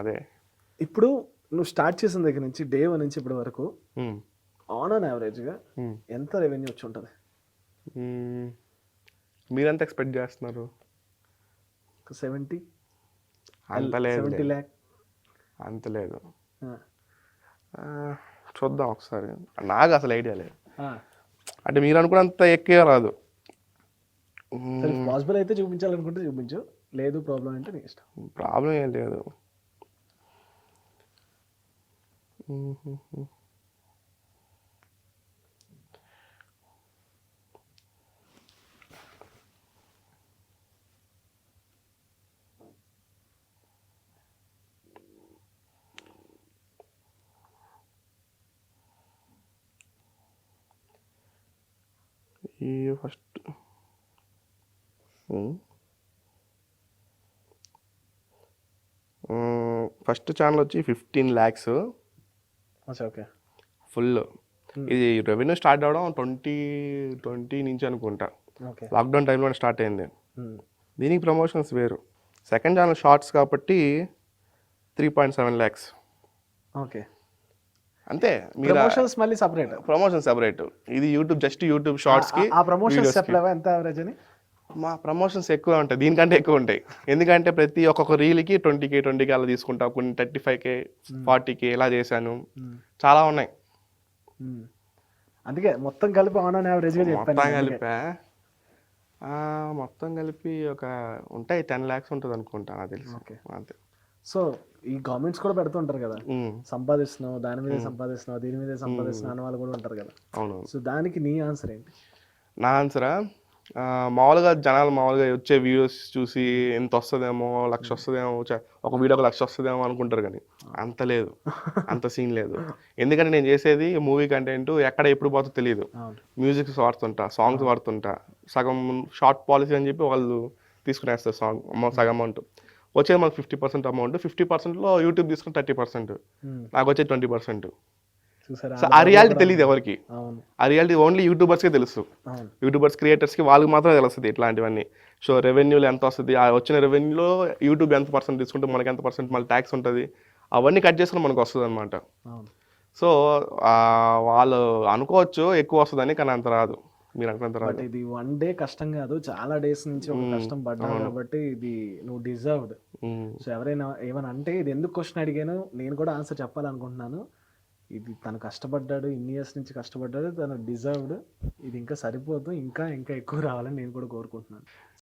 అదే. ఇప్పుడు నువ్వు స్టార్ట్ చేసిన దగ్గర నుంచి డే 1 నుంచి ఇప్పటి వరకు హ్మ్. ఆన్ యావరేజ్గా హ్మ్. ఎంత రెవెన్యూ వచ్చి ఉంటుంది? హ్మ్. మీరెంత ఎక్స్‌పెక్ట్ జేస్తున్నారు? 70 అంత లేదులే. 70 ల్యాక్. అంత లేదు. చూద్దాం ఒకసారి. నాకు అసలు ఐడియా లేదు. అంటే మీరు అనుకున్నంత ఎక్కువ రాదు. సరే, పాసిబుల్ అయితే చూపించాలనుకుంటే చూపించు, లేదు ప్రాబ్లం అంటే నీ ఇష్టం. ప్రాబ్లం ఏం లేదు. ఈ ఫస్ట్ ఛానల్ వచ్చి 15 lakhs ఓకే. ఫుల్. ఇది రెవెన్యూ స్టార్ట్ అవడం 2020 నుంచి అనుకుంటా. ఓకే. లాక్డౌన్ టైంలో స్టార్ట్ అయింది. దీనికి ప్రమోషన్స్ వేరు. సెకండ్ ఛానల్ షార్ట్స్ కాబట్టి 3.7 lakhs. ఓకే. అంతే. మీరు ప్రమోషన్స్ మళ్ళీ సపరేట్. Promotion separate. ఇది యూట్యూబ్ షార్ట్స్కి ఆ ప్రమోషన్స్ చెప్పలేవా ఎంత యావరేజ్ అని? మా ప్రమోషన్స్ ఎక్కువ ఉంటాయి, దీనికంటే ఎక్కువ ఉంటాయి. ఎందుకంటే ఒక్కొక్క రీల్కి 20K అలా తీసుకుంటా, కొన్ని 35K 40K ఇలా చేశాను. చాలా ఉన్నాయి. అందుకే మొత్తం కలిపి ఆన్ యావరేజ్గా చెప్పాను. మొత్తం కలిపి ఒక ఉంటాయి 10 lakhs ఉంటుంది అనుకుంటా, నాకు తెలుసు. అంతే. సో ఈ గవర్నమెంట్స్ కూడా పెడుతుంటారు కదా, సంపాదిస్తున్నావు దాని మీదే సంపాదిస్తున్నావు, దీని మీదే సంపాదిస్తున్నావు అనే వాళ్ళు కూడా ఉంటారు కదా. అవును. సో దానికి నీ ఆన్సర్ ఏంటి? నా ఆన్సరా, మామూలుగా జనాలు మామూలుగా వచ్చే వీడియోస్ చూసి ఎంత వస్తుందేమో, 1,00,000 వస్తుందేమో, ఒక వీడియోకి 1,00,000 వస్తుందేమో అనుకుంటారు, కానీ అంత లేదు, అంత సీన్ లేదు. ఎందుకంటే నేను చేసేది మూవీ కంటెంట్, ఎక్కడ ఎప్పుడు పోతుందో తెలియదు. మ్యూజిక్స్ వాడుతుంటా, సాంగ్స్ వాడుతుంటా, సగం షార్ట్ పాలసీ అని చెప్పి వాళ్ళు తీసుకునేస్తారు సాంగ్ సగం అమౌంట్. వచ్చేది మనకు 50% అమౌంట్. 50%లో యూట్యూబ్ తీసుకుని 30%, నాకు వచ్చేది 20%. సో ఆ రియాలిటీ తెలియదు ఎవరికి. ఆ రియాలిటీ ఓన్లీ యూట్యూబర్స్కే తెలుసు. యూట్యూబర్స్ క్రియేటర్స్కి వాళ్ళకి మాత్రమే తెలుస్తుంది ఇట్లాంటివన్నీ. సో రెవెన్యూలు ఎంత వస్తుంది, ఆ వచ్చిన రెవెన్యూలో యూట్యూబ్ ఎంత పర్సెంట్ తీసుకుంటే మనకి ఎంత పర్సెంట్ మళ్ళీ ట్యాక్స్ ఉంటుంది, అవన్నీ కట్ చేసుకుని మనకు వస్తుంది అనమాట. సో వాళ్ళు అనుకోవచ్చు ఎక్కువ వస్తుందని, కానీ అంత రాదు. మీరు అనుకున్నంత రాదు. ఇది 1 day కష్టం కాదు, చాలా డేస్ నుంచి ఒక కష్టం పడ్డావు కాబట్టి ఇది నువ్వు డిజర్వ్డ్. సో ఎవరైనా ఏమైనా అంటే ఇది ఎందుకు క్వశ్చన్ అడిగాను, నేను కూడా ఆన్సర్ చెప్పాలనుకుంటున్నాను. ఇది తను కష్టపడ్డాడు, ఇన్ని ఇయర్స్ నుంచి కష్టపడ్డాడు, తను డిజర్వ్డ్. ఇది ఇంకా సరిపోదు, ఇంకా ఇంకా ఎక్కువ రావాలని నేను కూడా కోరుకుంటున్నాను.